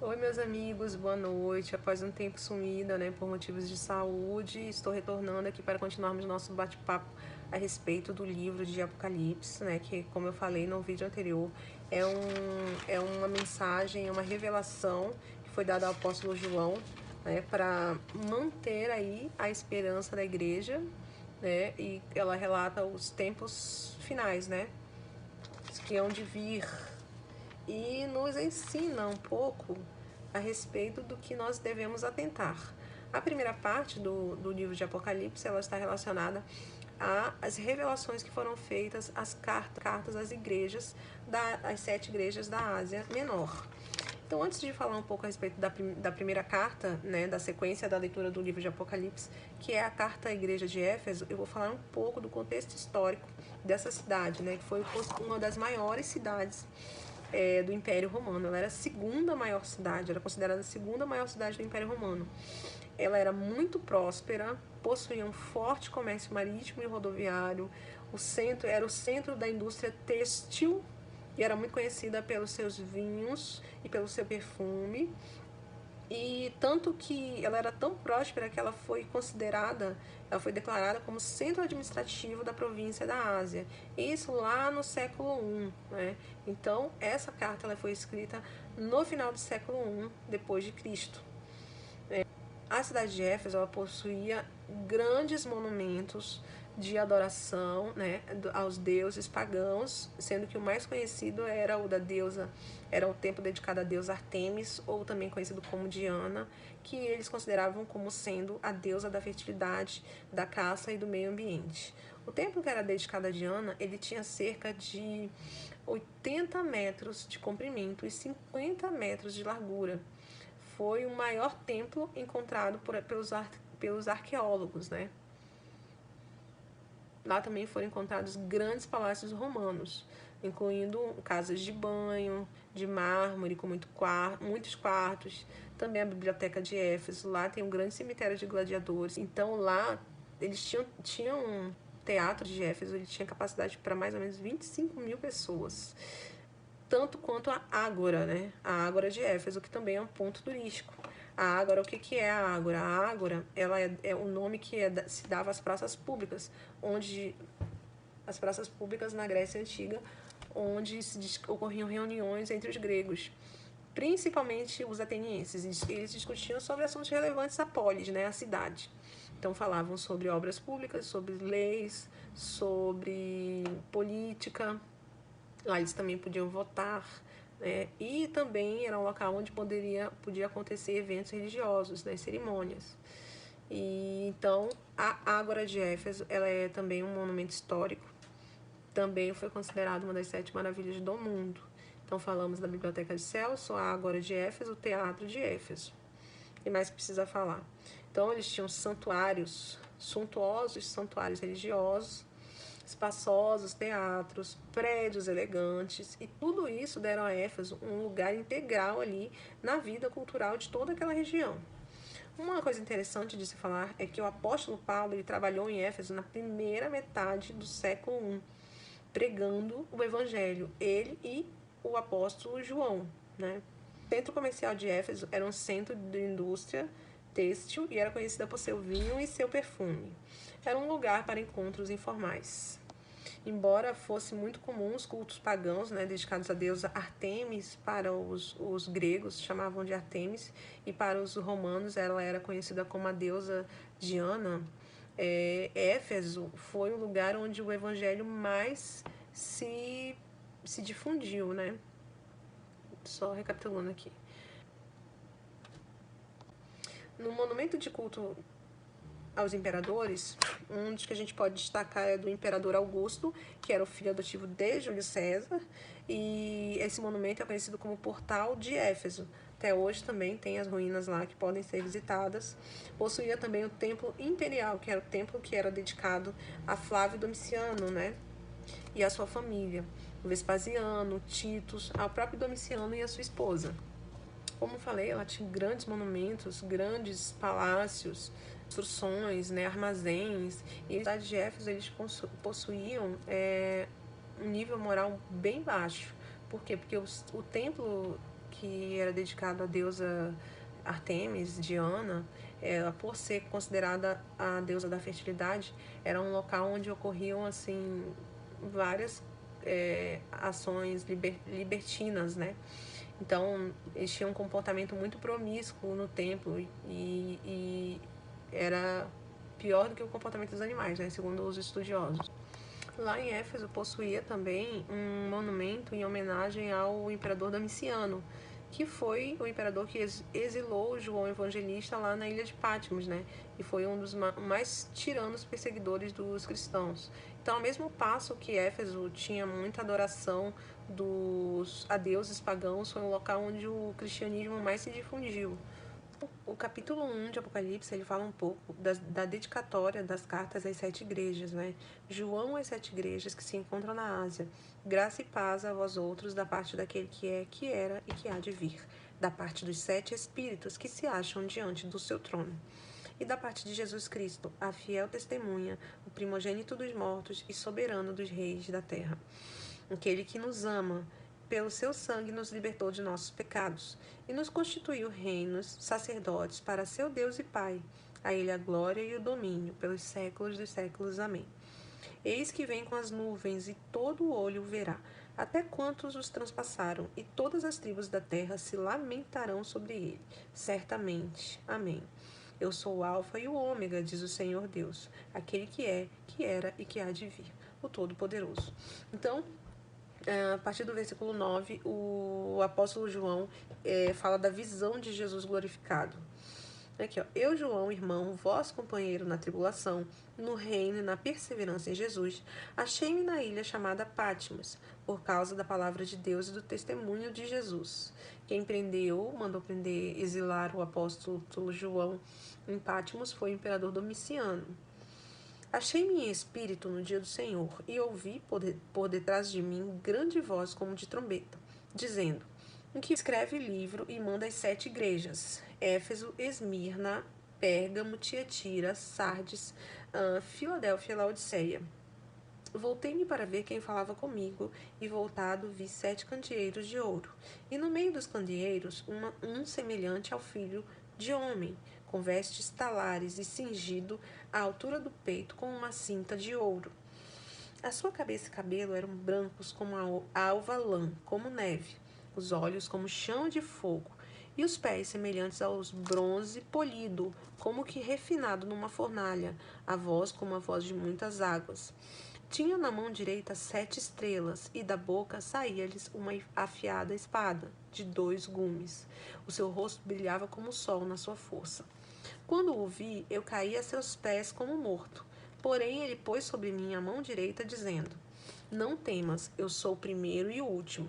Oi, meus amigos, boa noite. Após um tempo sumida, por motivos de saúde, estou retornando aqui para continuarmos nosso bate-papo a respeito do livro de Apocalipse, que, como eu falei no vídeo anterior, é uma mensagem, é uma revelação que foi dada ao apóstolo João, para manter aí a esperança da igreja, e ela relata os tempos finais, que hão de vir, e nos ensina um pouco a respeito do que nós devemos atentar. A primeira parte do livro de Apocalipse, ela está relacionada às revelações que foram feitas, às cartas às igrejas, às 7 igrejas da Ásia Menor. Então, antes de falar um pouco a respeito da primeira carta, da sequência da leitura do livro de Apocalipse, que é a carta à igreja de Éfeso, eu vou falar um pouco do contexto histórico dessa cidade, que foi uma das maiores cidades do Império Romano. Ela era a segunda maior cidade, era considerada a segunda maior cidade do Império Romano. Ela era muito próspera, possuía um forte comércio marítimo e rodoviário, era o centro da indústria têxtil e era muito conhecida pelos seus vinhos e pelo seu perfume. E tanto que ela era tão próspera que ela foi declarada como centro administrativo da província da Ásia. Isso lá no século I, Então, essa carta ela foi escrita no final do século I depois de Cristo. A cidade de Éfeso ela possuía grandes monumentos de adoração, aos deuses pagãos, sendo que o mais conhecido era o templo dedicado à deusa Artemis, ou também conhecido como Diana, que eles consideravam como sendo a deusa da fertilidade, da caça e do meio ambiente. O templo que era dedicado a Diana, ele tinha cerca de 80 metros de comprimento e 50 metros de largura. Foi o maior templo encontrado pelos arqueólogos, Lá também foram encontrados grandes palácios romanos, incluindo casas de banho, de mármore, com muitos quartos. Também a biblioteca de Éfeso. Lá tem um grande cemitério de gladiadores. Então lá eles tinham um teatro de Éfeso, ele tinha capacidade para mais ou menos 25 mil pessoas. Tanto quanto a Ágora, A Ágora de Éfeso, que também é um ponto turístico. A Ágora, o que é a Ágora? A Ágora, ela é o nome que se dava às praças públicas, as praças públicas na Grécia Antiga, onde ocorriam reuniões entre os gregos, principalmente os atenienses. Eles discutiam sobre assuntos relevantes à polis, a cidade. Então falavam sobre obras públicas, sobre leis, sobre política. Lá eles também podiam votar, e também era um local onde podia acontecer eventos religiosos, cerimônias. E então a Ágora de Éfeso, ela é também um monumento histórico, também foi considerado uma das 7 maravilhas do mundo. Então falamos da Biblioteca de Celso, a Ágora de Éfeso, o Teatro de Éfeso. O que mais precisa falar? Então eles tinham suntuosos santuários religiosos, espaçosos teatros, prédios elegantes, e tudo isso deram a Éfeso um lugar integral ali na vida cultural de toda aquela região. Uma coisa interessante de se falar é que o apóstolo Paulo ele trabalhou em Éfeso na primeira metade do século I, pregando o evangelho, ele e o apóstolo João. O centro comercial de Éfeso era um centro de indústria têxtil e era conhecida por seu vinho e seu perfume. Era um lugar para encontros informais. Embora fosse muito comum os cultos pagãos, dedicados à deusa Artemis, para os gregos chamavam de Artemis, e para os romanos ela era conhecida como a deusa Diana, Éfeso foi o lugar onde o evangelho mais se difundiu, Só recapitulando aqui. No monumento de culto aos imperadores, um dos que a gente pode destacar é do imperador Augusto, que era o filho adotivo de Júlio César, e esse monumento é conhecido como Portal de Éfeso. Até hoje também tem as ruínas lá que podem ser visitadas. Possuía também o Templo Imperial, que era o templo que era dedicado a Flávio Domiciano, e a sua família, o Vespasiano, Titus, ao próprio Domiciano e a sua esposa. Como falei, ela tinha grandes monumentos, grandes palácios, construções, armazéns, e a cidade de Éfeso eles possuíam um nível moral bem baixo. Por quê? Porque o templo que era dedicado à deusa Artemis, Diana, ela, por ser considerada a deusa da fertilidade, era um local onde ocorriam assim várias ações libertinas, né? Então eles tinham um comportamento muito promíscuo no templo e era pior do que o comportamento dos animais, né? Segundo os estudiosos. Lá em Éfeso possuía também um monumento em homenagem ao imperador Domiciano, que foi o imperador que exilou João Evangelista lá na ilha de Patmos, né? E foi um dos mais tiranos perseguidores dos cristãos. Então, ao mesmo passo que Éfeso tinha muita adoração a deuses pagãos, foi um local onde o cristianismo mais se difundiu. O capítulo 1 de Apocalipse, ele fala um pouco da dedicatória das cartas às 7 igrejas, né? João às 7 igrejas que se encontram na Ásia. Graça e paz a vós outros da parte daquele que é, que era e que há de vir, da parte dos 7 espíritos que se acham diante do seu trono, e da parte de Jesus Cristo, a fiel testemunha, o primogênito dos mortos e soberano dos reis da terra. Aquele que nos ama, pelo seu sangue nos libertou de nossos pecados e nos constituiu reinos, sacerdotes para seu Deus e Pai. A ele a glória e o domínio pelos séculos dos séculos. Amém. Eis que vem com as nuvens e todo o olho o verá, até quantos os transpassaram, e todas as tribos da terra se lamentarão sobre ele. Certamente. Amém. Eu sou o Alfa e o Ômega, diz o Senhor Deus, aquele que é, que era e que há de vir, o Todo-Poderoso. Então, a partir do versículo 9, o apóstolo João fala da visão de Jesus glorificado. Aqui, ó. Eu, João, irmão, vosso companheiro na tribulação, no reino e na perseverança em Jesus, achei-me na ilha chamada Patmos, por causa da palavra de Deus e do testemunho de Jesus. Quem mandou prender, exilar o apóstolo João em Patmos foi o imperador Domiciano. Achei-me em espírito no dia do Senhor, e ouvi por detrás de mim grande voz como de trombeta, dizendo: em que escreve livro e manda às 7 igrejas: Éfeso, Esmirna, Pérgamo, Tiatira, Sardes, Filadélfia e Laodiceia. Voltei-me para ver quem falava comigo, e voltado vi 7 candeeiros de ouro, e no meio dos candeeiros um semelhante ao filho de homem, com vestes talares e cingido à altura do peito com uma cinta de ouro. A sua cabeça e cabelo eram brancos como a alva lã, como neve, os olhos como chama de fogo, e os pés semelhantes aos bronze polido, como que refinado numa fornalha, a voz como a voz de muitas águas. Tinha na mão direita 7 estrelas, e da boca saía-lhes uma afiada espada, de 2 gumes. O seu rosto brilhava como o sol na sua força. Quando o vi, eu caí a seus pés como morto. Porém, ele pôs sobre mim a mão direita, dizendo: não temas, eu sou o primeiro e o último,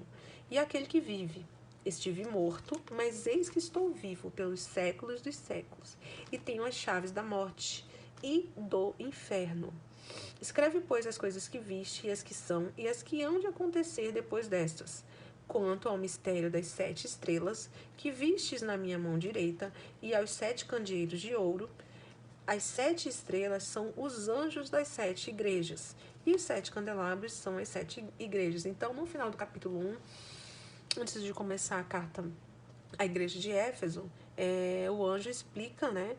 e aquele que vive. Estive morto, mas eis que estou vivo pelos séculos dos séculos, e tenho as chaves da morte e do inferno. Escreve, pois, as coisas que viste, e as que são, e as que hão de acontecer depois destas. Quanto ao mistério das 7 estrelas, que vistes na minha mão direita, e aos 7 candeeiros de ouro, as 7 estrelas são os anjos das 7 igrejas, e os 7 candelabros são as 7 igrejas. Então, no final do capítulo 1, antes de começar a carta à igreja de Éfeso, o anjo explica, né,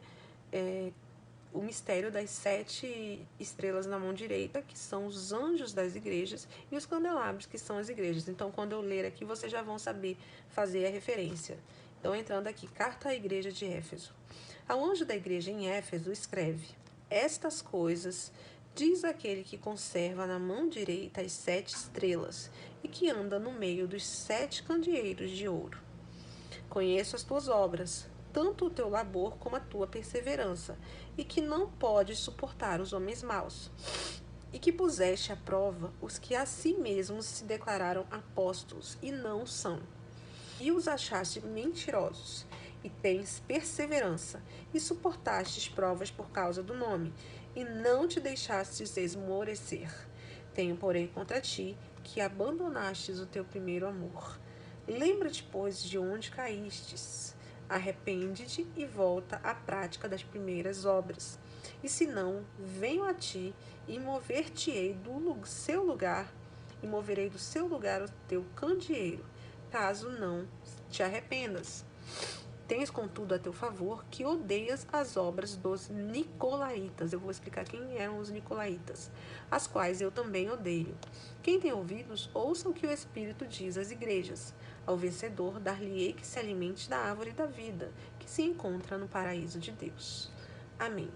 o mistério das 7 estrelas na mão direita, que são os anjos das igrejas, e os candelabros, que são as igrejas. Então, quando eu ler aqui, vocês já vão saber fazer a referência. Então, entrando aqui, carta à igreja de Éfeso. Ao anjo da igreja em Éfeso escreve: estas coisas diz aquele que conserva na mão direita as 7 estrelas e que anda no meio dos 7 candeeiros de ouro. Conheço as tuas obras, tanto o teu labor como a tua perseverança, e que não podes suportar os homens maus, e que puseste à prova os que a si mesmos se declararam apóstolos e não são, e os achaste mentirosos, e tens perseverança, e suportastes provas por causa do nome, e não te deixastes esmorecer. Tenho, porém, contra ti que abandonastes o teu primeiro amor. Lembra-te, pois, de onde caístes. Arrepende-te e volta à prática das primeiras obras. E se não, venho a ti e mover-te-ei do seu lugar, e moverei do seu lugar o teu candeeiro, caso não te arrependas. Tens, contudo, a teu favor que odeias as obras dos nicolaítas. Eu vou explicar quem eram os nicolaítas, as quais eu também odeio. Quem tem ouvidos, ouça o que o Espírito diz às igrejas. Ao vencedor, dar-lhe-ei que se alimente da árvore da vida, que se encontra no paraíso de Deus. Amém.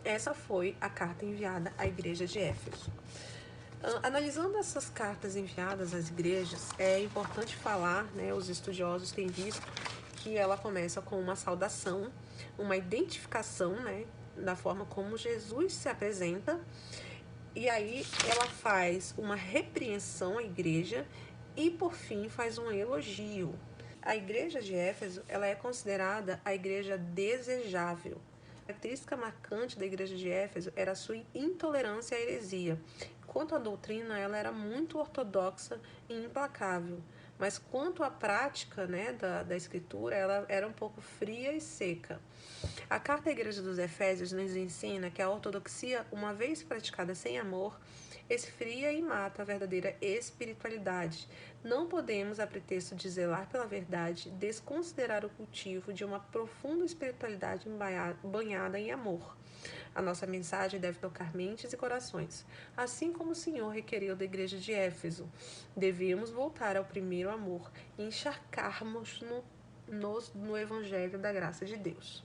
Essa foi a carta enviada à igreja de Éfeso. Analisando essas cartas enviadas às igrejas, é importante falar, né, os estudiosos têm visto que ela começa com uma saudação, uma identificação, né, da forma como Jesus se apresenta, e aí ela faz uma repreensão à igreja e, por fim, faz um elogio. A igreja de Éfeso, ela é considerada a igreja desejável. A característica marcante da igreja de Éfeso era a sua intolerância à heresia. Quanto à doutrina, ela era muito ortodoxa e implacável. Mas quanto à prática, né, da escritura, ela era um pouco fria e seca. A carta à igreja dos Efésios nos ensina que a ortodoxia, uma vez praticada sem amor, esfria e mata a verdadeira espiritualidade. Não podemos, a pretexto de zelar pela verdade, desconsiderar o cultivo de uma profunda espiritualidade banhada em amor. A nossa mensagem deve tocar mentes e corações, assim como o Senhor requeriu da igreja de Éfeso. Devemos voltar ao primeiro amor e encharcarmos-nos no evangelho da graça de Deus.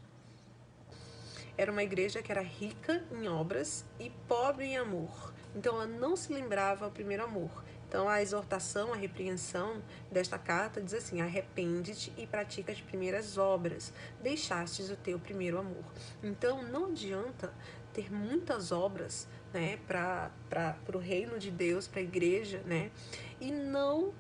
Era uma igreja que era rica em obras e pobre em amor. Então ela não se lembrava do primeiro amor. Então a exortação, a repreensão desta carta diz assim: arrepende-te e pratica as primeiras obras, deixastes o teu primeiro amor. Então não adianta ter muitas obras, né, para o reino de Deus, para a igreja, né, e não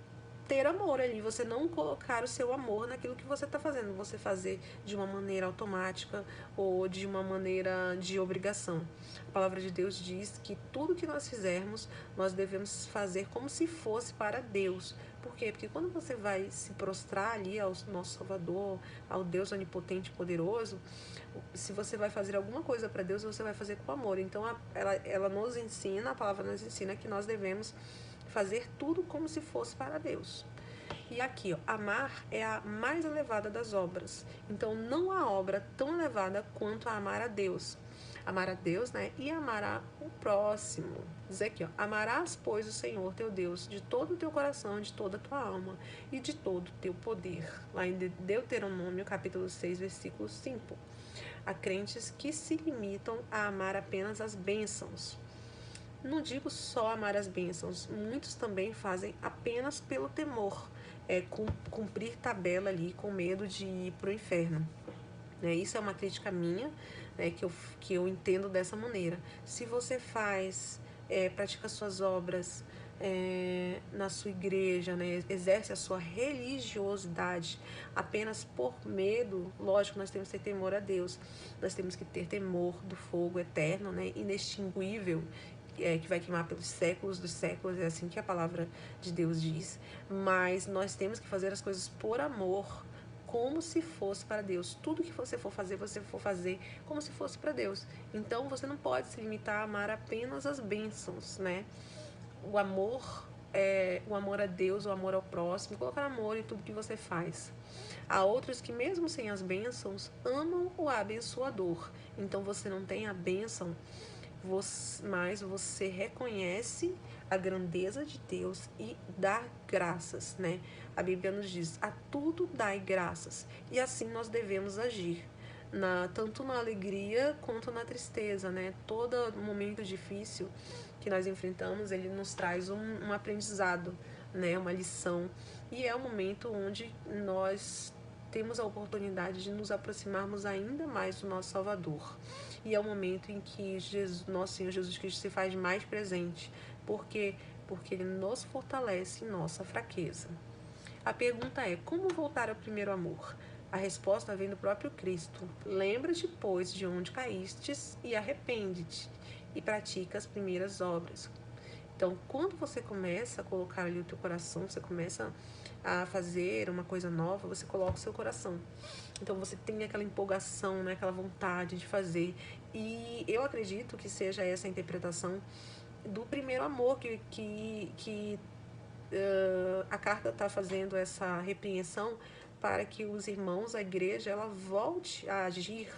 ter amor ali, você não colocar o seu amor naquilo que você está fazendo, você fazer de uma maneira automática ou de uma maneira de obrigação. A palavra de Deus diz que tudo que nós fizermos, nós devemos fazer como se fosse para Deus. Por quê? Porque quando você vai se prostrar ali ao nosso Salvador, ao Deus onipotente e poderoso, se você vai fazer alguma coisa para Deus, você vai fazer com amor. Então ela nos ensina, a palavra nos ensina que nós devemos fazer tudo como se fosse para Deus. E aqui, ó, amar é a mais elevada das obras. Então, não há obra tão elevada quanto a amar a Deus. Amar a Deus, né? E amará o próximo. Diz aqui, ó, amarás, pois, o Senhor teu Deus de todo o teu coração, de toda a tua alma e de todo o teu poder. Lá em Deuteronômio, capítulo 6, versículo 5. Há crentes que se limitam a amar apenas as bênçãos. Não digo só amar as bênçãos, muitos também fazem apenas pelo temor, cumprir tabela ali com medo de ir para o inferno. Isso é uma crítica minha, né, que eu entendo dessa maneira. Se você pratica suas obras na sua igreja, né, exerce a sua religiosidade apenas por medo, lógico, nós temos que ter temor a Deus, nós temos que ter temor do fogo eterno, né, inextinguível, que vai queimar pelos séculos dos séculos, é assim que a palavra de Deus diz. Mas nós temos que fazer as coisas por amor, como se fosse para Deus. Tudo que você for fazer como se fosse para Deus. Então você não pode se limitar a amar apenas as bênçãos, né? O amor a Deus, o amor ao próximo, colocar amor em tudo que você faz. Há outros que mesmo sem as bênçãos amam o abençoador. Então você não tem a bênção, mas você reconhece a grandeza de Deus e dá graças, né? A Bíblia nos diz, a tudo dai graças. E assim nós devemos agir, tanto na alegria quanto na tristeza, né? Todo momento difícil que nós enfrentamos, ele nos traz um aprendizado, né? Uma lição. E é um momento onde nós temos a oportunidade de nos aproximarmos ainda mais do nosso Salvador. E é o momento em que nosso Senhor Jesus Cristo se faz mais presente. Por quê? Porque Ele nos fortalece em nossa fraqueza. A pergunta é, como voltar ao primeiro amor? A resposta vem do próprio Cristo. Lembra-te, pois, de onde caístes e arrepende-te e pratica as primeiras obras. Então, quando você começa a colocar ali o teu coração, você começa a fazer uma coisa nova, você coloca o seu coração. Então você tem aquela empolgação, né, aquela vontade de fazer. E eu acredito que seja essa a interpretação do primeiro amor que a carta está fazendo essa repreensão, para que os irmãos, a igreja, ela volte a agir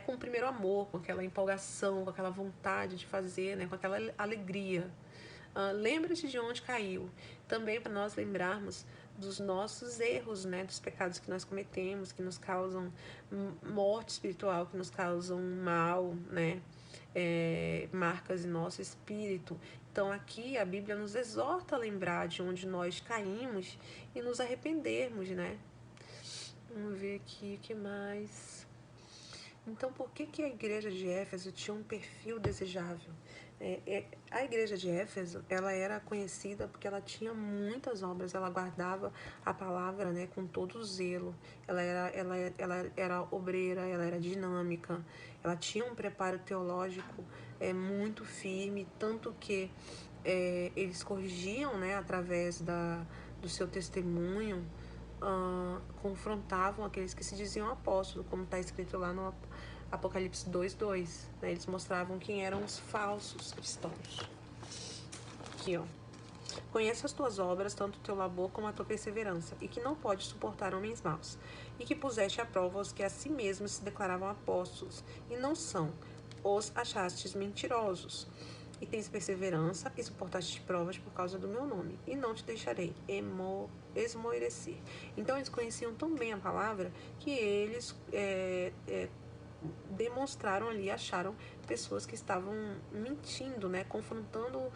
com o primeiro amor, com aquela empolgação, com aquela vontade de fazer, né, com aquela alegria. Lembra-te de onde caiu. Também para nós lembrarmos dos nossos erros, né, dos pecados que nós cometemos, que nos causam morte espiritual, que nos causam mal, né, marcas em nosso espírito. Então aqui a Bíblia nos exorta a lembrar de onde nós caímos e nos arrependermos, né? Vamos ver aqui o que mais. Então, por que a igreja de Éfeso tinha um perfil desejável? A igreja de Éfeso, ela era conhecida porque ela tinha muitas obras, ela guardava a palavra, né, com todo zelo, ela era obreira, ela era dinâmica, ela tinha um preparo teológico muito firme, tanto que eles corrigiam, né, através do seu testemunho, confrontavam aqueles que se diziam apóstolos, como está escrito lá no Apocalipse 2:2, né? Eles mostravam quem eram os falsos cristãos. Aqui, ó. Conheço as tuas obras, tanto o teu labor como a tua perseverança, e que não podes suportar homens maus, e que puseste à prova os que a si mesmos se declaravam apóstolos, e não são, os achastes mentirosos. E tens perseverança e suportaste provas por causa do meu nome, e não te deixarei esmorecer. Então eles conheciam tão bem a palavra que eles demonstraram ali, acharam pessoas que estavam mentindo, né, confrontando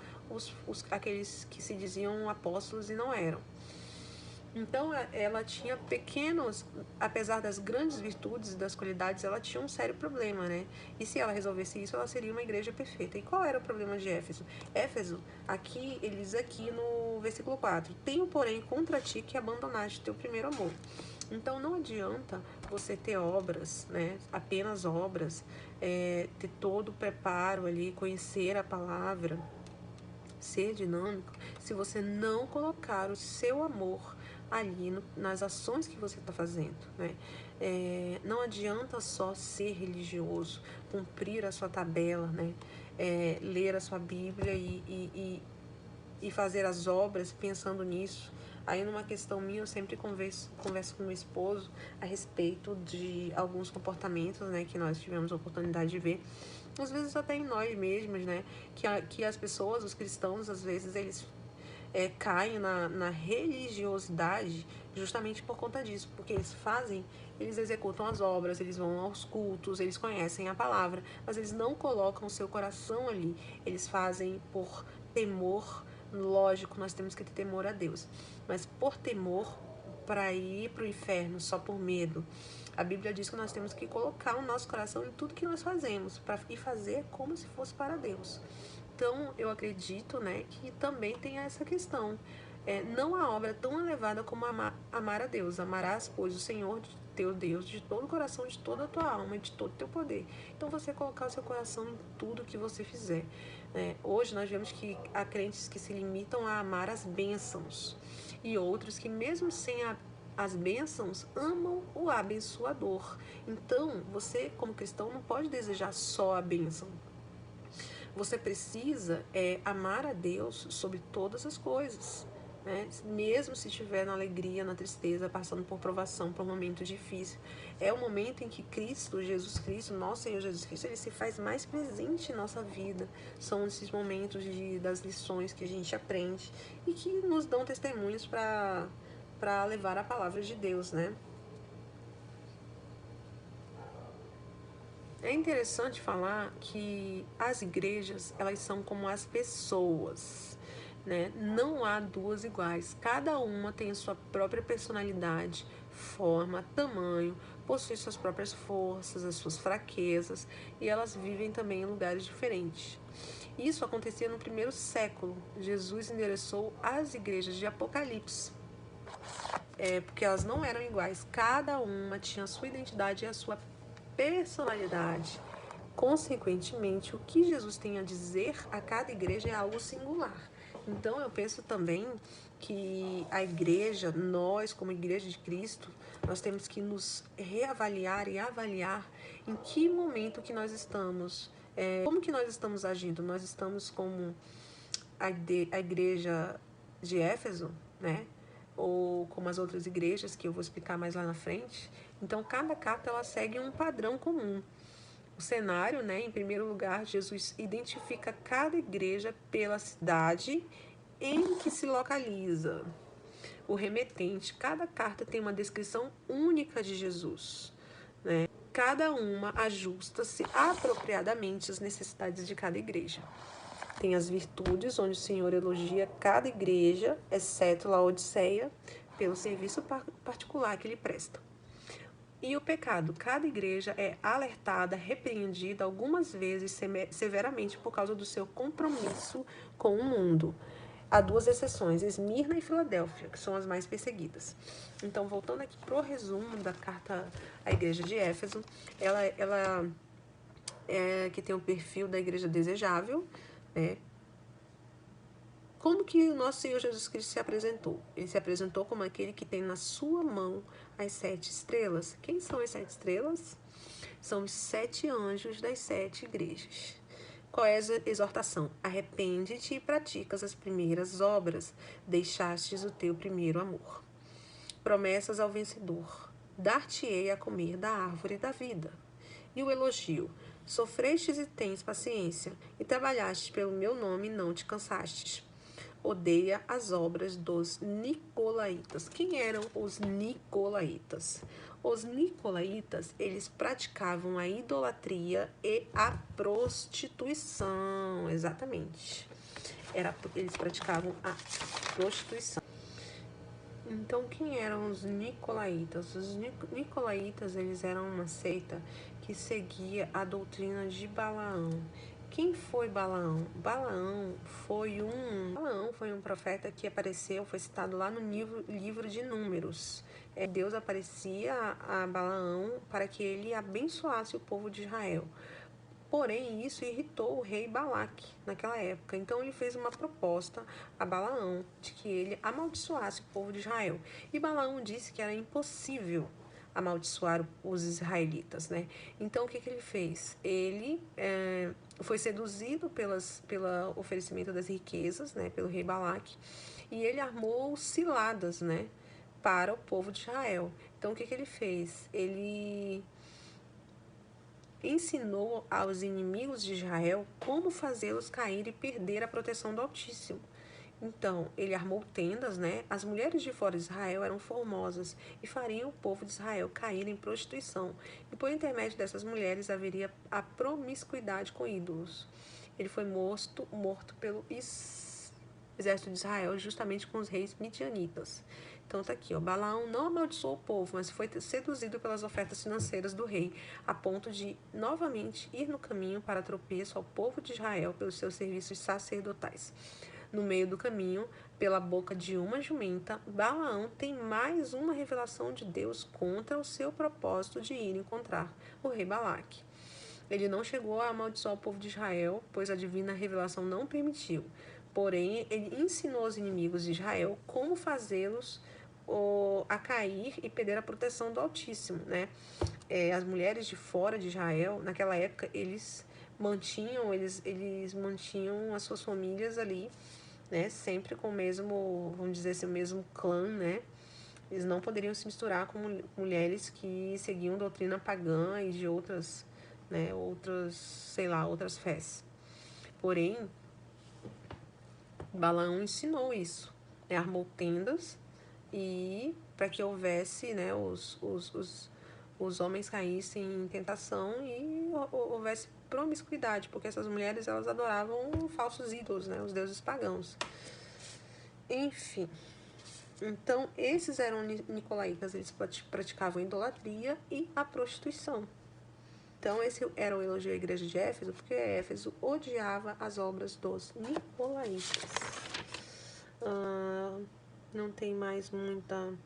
aqueles que se diziam apóstolos e não eram. Então ela tinha pequenos, apesar das grandes virtudes e das qualidades, ela tinha um sério problema, né? E se ela resolvesse isso, ela seria uma igreja perfeita. E qual era o problema de Éfeso? Éfeso, ele diz aqui no versículo 4, tenho, porém, contra ti que abandonaste teu primeiro amor. Então não adianta você ter obras, né? Apenas obras, ter todo o preparo ali, conhecer a palavra, ser dinâmico, se você não colocar o seu amor ali nas ações que você está fazendo, né? Não adianta só ser religioso, cumprir a sua tabela, né? Ler a sua Bíblia e fazer as obras pensando nisso. Aí numa questão minha, eu sempre converso com meu esposo a respeito de alguns comportamentos, né, que nós tivemos a oportunidade de ver, às vezes até em nós mesmos, né, que as pessoas, os cristãos, às vezes eles caem na religiosidade justamente por conta disso, porque eles executam as obras, eles vão aos cultos, eles conhecem a palavra, mas eles não colocam o seu coração ali, eles fazem por temor. Lógico, nós temos que ter temor a Deus, mas por temor para ir para o inferno só por medo, a Bíblia diz que nós temos que colocar o nosso coração em tudo que nós fazemos e fazer como se fosse para Deus. Então, eu acredito, né, que também tem essa questão. Não a obra tão elevada como amar a Deus. Amarás, pois, o Senhor teu Deus de todo o coração, de toda a tua alma, de todo o teu poder. Então, você colocar o seu coração em tudo que você fizer. Hoje, nós vemos que há crentes que se limitam a amar as bênçãos. E outros que, mesmo sem as bênçãos, amam o abençoador. Então, você, como cristão, não pode desejar só a bênção. Você precisa amar a Deus sobre todas as coisas, né? Mesmo se estiver na alegria, na tristeza, passando por provação, por um momento difícil. É o momento em que Cristo, Jesus Cristo, nosso Senhor Jesus Cristo, ele se faz mais presente em nossa vida. São esses momentos das lições que a gente aprende e que nos dão testemunhos para levar a palavra de Deus, né? É interessante falar que as igrejas, elas são como as pessoas, né? Não há duas iguais. Cada uma tem a sua própria personalidade, forma, tamanho, possui suas próprias forças, as suas fraquezas, e elas vivem também em lugares diferentes. Isso acontecia no primeiro século. Jesus endereçou as igrejas de Apocalipse, porque elas não eram iguais. Cada uma tinha a sua identidade e a sua personalidade. Consequentemente, o que Jesus tem a dizer a cada igreja é algo singular. Então, eu penso também que a igreja, nós como igreja de Cristo, nós temos que nos reavaliar e avaliar em que momento que nós estamos, como que nós estamos agindo. Nós estamos como a igreja de Éfeso, né? ou como as outras igrejas, que eu vou explicar mais lá na frente. Então, cada carta ela segue um padrão comum. O cenário, né, em primeiro lugar, Jesus identifica cada igreja pela cidade em que se localiza. O remetente, cada carta tem uma descrição única de Jesus, né? Cada uma ajusta-se apropriadamente às necessidades de cada igreja. Tem as virtudes, onde o Senhor elogia cada igreja, exceto Laodiceia, pelo serviço particular que lhe presta. E o pecado, cada igreja é alertada, repreendida algumas vezes severamente por causa do seu compromisso com o mundo. Há duas exceções, Esmirna e Filadélfia, que são as mais perseguidas. Então, voltando aqui para o resumo da carta à igreja de Éfeso, ela que tem o perfil da igreja desejável, né? Como que o nosso Senhor Jesus Cristo se apresentou? Ele se apresentou como aquele que tem na sua mão as 7 estrelas. Quem são as 7 estrelas? São os 7 anjos das 7 igrejas. Qual é a exortação? Arrepende-te e praticas as primeiras obras, deixastes o teu primeiro amor. Promessas ao vencedor, dar-te-ei a comer da árvore da vida. E o elogio, sofrestes e tens paciência, e trabalhastes pelo meu nome e não te cansastes. Odeia as obras dos nicolaítas. Quem eram os nicolaítas? Os nicolaítas, eles praticavam a idolatria e a prostituição, exatamente. Eles praticavam a prostituição. Então, quem eram os nicolaítas? Os nicolaítas, eles eram uma seita que seguia a doutrina de Balaão. Quem foi Balaão? Balaão foi um profeta que apareceu, foi citado lá no livro de Números. Deus aparecia a Balaão para que ele abençoasse o povo de Israel. Porém, isso irritou o rei Balaque naquela época. Então, ele fez uma proposta a Balaão de que ele amaldiçoasse o povo de Israel. E Balaão disse que era impossível amaldiçoar os israelitas, né? Então, o que ele fez? Ele foi seduzido pelo oferecimento das riquezas, né? Pelo rei Balaque. E ele armou ciladas, né? Para o povo de Israel. Então, o que ele fez? Ele ensinou aos inimigos de Israel como fazê-los cair e perder a proteção do Altíssimo. Então, ele armou tendas, né? As mulheres de fora de Israel eram formosas e fariam o povo de Israel cair em prostituição. E por intermédio dessas mulheres haveria a promiscuidade com ídolos. Ele foi morto pelo exército de Israel, justamente com os reis midianitas. Então tá aqui, ó, Balaão não amaldiçoou o povo, mas foi seduzido pelas ofertas financeiras do rei, a ponto de novamente ir no caminho para tropeço ao povo de Israel pelos seus serviços sacerdotais. No meio do caminho, pela boca de uma jumenta, Balaão tem mais uma revelação de Deus contra o seu propósito de ir encontrar o rei Balaque. Ele não chegou a amaldiçoar o povo de Israel, pois a divina revelação não permitiu. Porém, ele ensinou aos inimigos de Israel como fazê-los a cair e perder a proteção do Altíssimo, né? As mulheres de fora de Israel, naquela época, eles mantinham as suas famílias ali, né? Sempre com o mesmo, vamos dizer assim, o mesmo clã, né? Eles não poderiam se misturar com mulheres que seguiam doutrina pagã e de outras, né? Outras fés. Porém, Balaão ensinou isso, né? Armou tendas e para que houvesse, né, os homens caíssem em tentação e houvesse promiscuidade, porque essas mulheres elas adoravam falsos ídolos, né, os deuses pagãos. Enfim, então esses eram nicolaítas, eles praticavam a idolatria e a prostituição. Então esse era o elogio à igreja de Éfeso, porque Éfeso odiava as obras dos nicolaítas. Não tem mais muitas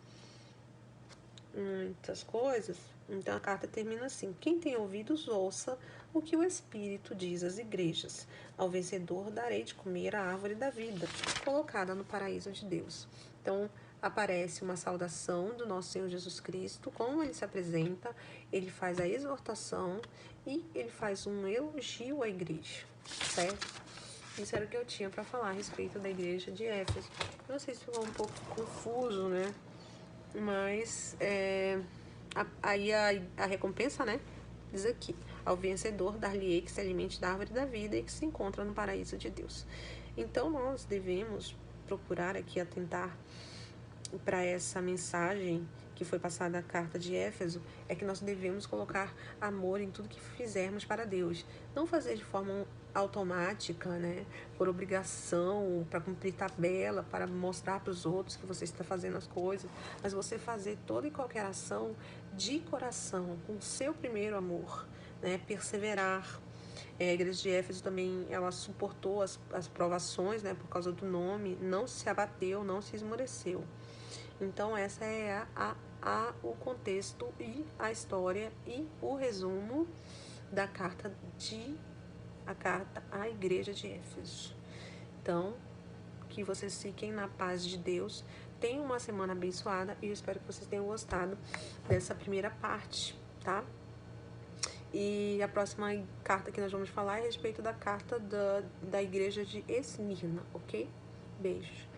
coisas. Então a carta termina assim: quem tem ouvidos, ouça o que o Espírito diz às igrejas. Ao vencedor darei de comer a árvore da vida, colocada no paraíso de Deus. Então aparece uma saudação do nosso Senhor Jesus Cristo, como ele se apresenta, ele faz a exortação e ele faz um elogio à igreja, certo? Isso era o que eu tinha para falar a respeito da igreja de Éfeso. Eu não sei se ficou um pouco confuso, né? Mas aí a recompensa, né? Diz aqui: ao vencedor dar-lhe-ei que se alimente da árvore da vida e que se encontra no paraíso de Deus. Então nós devemos procurar aqui atentar para essa mensagem que foi passada na carta de Éfeso, é que nós devemos colocar amor em tudo que fizermos para Deus. Não fazer de forma automática, né? Por obrigação, para cumprir tabela, para mostrar para os outros que você está fazendo as coisas, mas você fazer toda e qualquer ação de coração, com o seu primeiro amor, né? Perseverar. A igreja de Éfeso também, ela suportou as provações, né? Por causa do nome, não se abateu, não se esmoreceu. Então essa é o contexto e a história e o resumo da carta à igreja de Éfeso. Então, que vocês fiquem na paz de Deus, tenham uma semana abençoada e eu espero que vocês tenham gostado dessa primeira parte, tá? E a próxima carta que nós vamos falar é a respeito da carta da igreja de Esmirna, ok? Beijos.